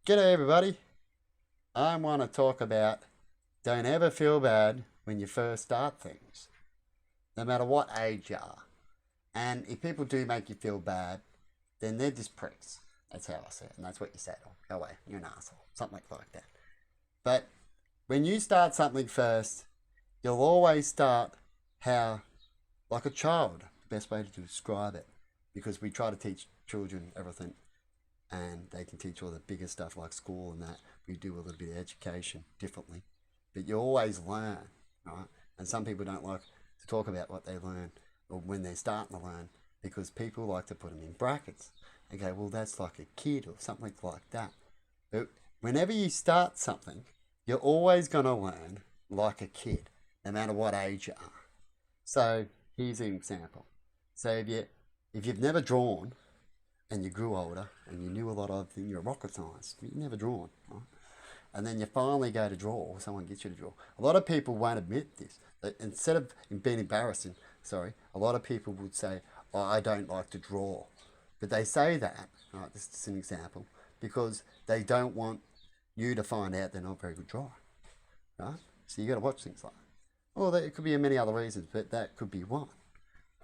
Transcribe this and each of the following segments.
G'day everybody. I want to talk about don't ever feel bad when you first start things, no matter what age you are. And if people do make you feel bad, then they're just pricks. That's how I say it, and that's what you say. Oh, go away, you're an asshole, something like that. But when you start something first, you'll always start how, like a child, the best way to describe it, because we try to teach children everything and they can teach all the bigger stuff like school and that. We do a little bit of education differently, but you always learn, right? And some people don't like to talk about what they learn or when they're starting to learn because people like to put them in brackets. Okay, well, that's like a kid or something like that. But whenever you start something, you're always going to learn like a kid, no matter what age you are. So here's an example. So if you've never drawn and you grew older and you knew a lot of things, you're a rocket science, you've never drawn, right? And then you finally go to draw, or someone gets you to draw. A lot of people won't admit this. That instead of being embarrassing, a lot of people would say, oh, I don't like to draw. But they say that, right, this is an example, because they don't want you to find out they're not a very good drawer, right? So you got to watch things like that. Well, it could be many other reasons, but that could be one,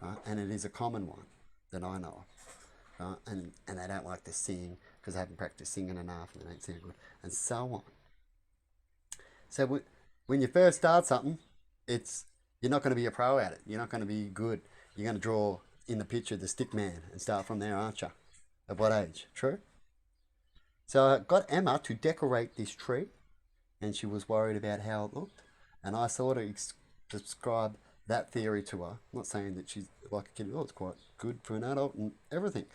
right? And it is a common one that I know of. Right? And they don't like to sing because they haven't practiced singing enough and they don't sound good, and so on. So when you first start something, you're not going to be a pro at it. You're not going to be good. You're going to draw in the picture the stick man and start from there, aren't you? At what age? True? So I got Emma to decorate this tree, and she was worried about how it looked. And I sort of described that theory to her. I'm not saying that she's like a kid. Oh, it's quite good for an adult and everything.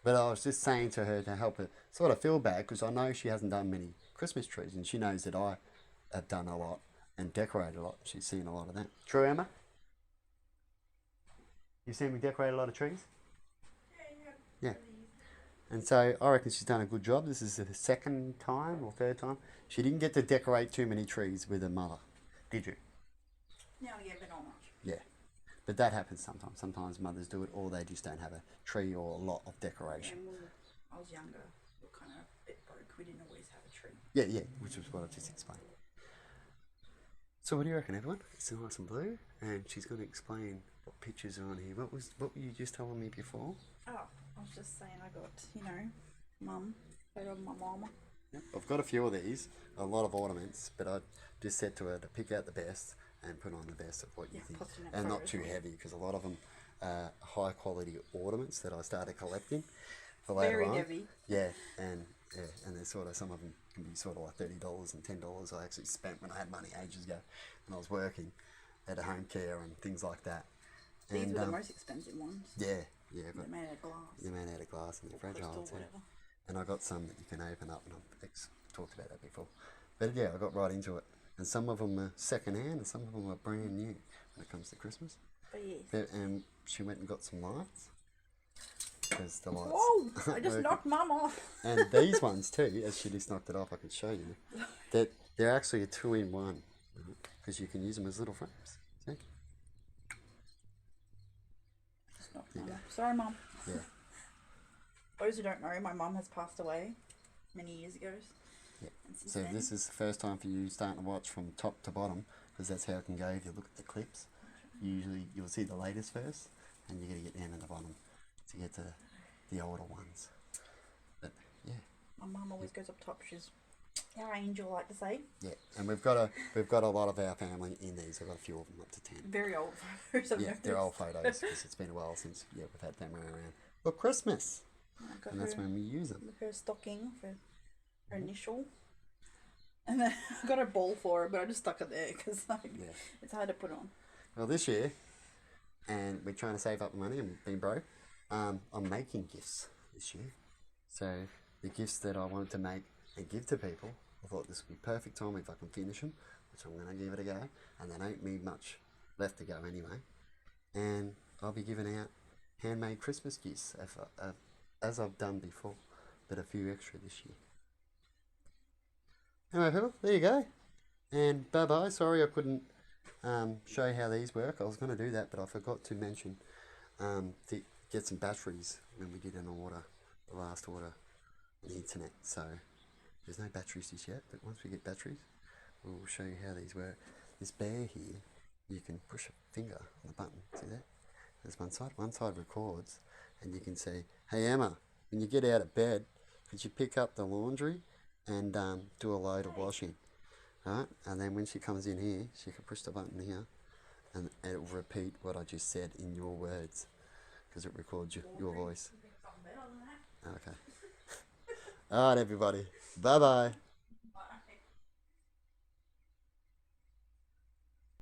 But I was just saying to her to help her sort of feel bad because I know she hasn't done many Christmas trees and she knows that I have done a lot and decorated a lot. She's seen a lot of that. True, Emma? You've seen me decorate a lot of trees? Yeah. And so I reckon she's done a good job. This is the second time or third time. She didn't get to decorate too many trees with her mother, did you? No, yeah, but not much. Yeah. But that happens sometimes. Sometimes mothers do it or they just don't have a tree or a lot of decoration. And when I was younger, we were kind of a bit broke. We didn't always have a tree. Yeah, yeah, which was what I just explained. So what do you reckon, everyone? It's nice and blue, and she's going to explain what pictures are on here. What were you just telling me before? Oh, I was just saying I got, mum, photo of my mama. Yep. I've got a few of these, a lot of ornaments, but I just said to her to pick out the best and put on the best of what you think, and not too heavy because a lot of them are high quality ornaments that I started collecting for later on. Very heavy. Yeah, and there's sort of some of them can be sort of like $30 and $10. I actually spent when I had money ages ago when I was working at a home care and things like that. These were the most expensive ones. Yeah, They're made out of glass. They're made out of glass and they're fragile too. Whatever. And I got some that you can open up, and I've talked about that before. But yeah, I got right into it. And some of them are second hand, and some of them are brand new when it comes to Christmas. But yes. And she went and got some lights. Because the lights. Whoa! I just knocked mum off. And these ones too, as she just knocked it off, I can show you. That they're actually a 2-in-1 because you can use them as little frames. See? Just knocked mum off. Sorry, mum. Yeah. Those who don't know, my mum has passed away many years ago. Yeah. So this is the first time for you starting to watch from top to bottom because that's how it can go if you look at the clips. Usually you'll see the latest first and you're going to get down to the bottom to get to the older ones. But yeah. My mum always goes up top. She's our angel, I like to say. Yeah, and we've got a lot of our family in these. I've got a few of them up to 10. Very old photos. Yeah, they're old photos because it's been a while since we've had family around. For Christmas, and that's when we use them. Her stocking for her initial. And then I got a ball for her, but I just stuck it there because it's hard to put on. Well, this year, and we're trying to save up money and we've been broke, I'm making gifts this year. So the gifts that I wanted to make and give to people, I thought this would be perfect time if I can finish them, which I'm going to give it a go. And they don't need much left to go anyway. And I'll be giving out handmade Christmas gifts as I've done before, but a few extra this year. Anyway, people, there you go. And bye-bye. Sorry I couldn't show you how these work. I was going to do that, but I forgot to mention to get some batteries when we did an order, the last order on the internet. So There's no batteries just yet, but once we get batteries, we'll show you how these work. This bear here, you can push a finger on the button. See that? There's one side records, and you can say, "Hey Emma, when you get out of bed, could you pick up the laundry and do a load of washing?" Right? And then when she comes in here, she can push the button here, and it'll repeat what I just said in your words, because it records your voice. Okay. All right, everybody. Bye bye.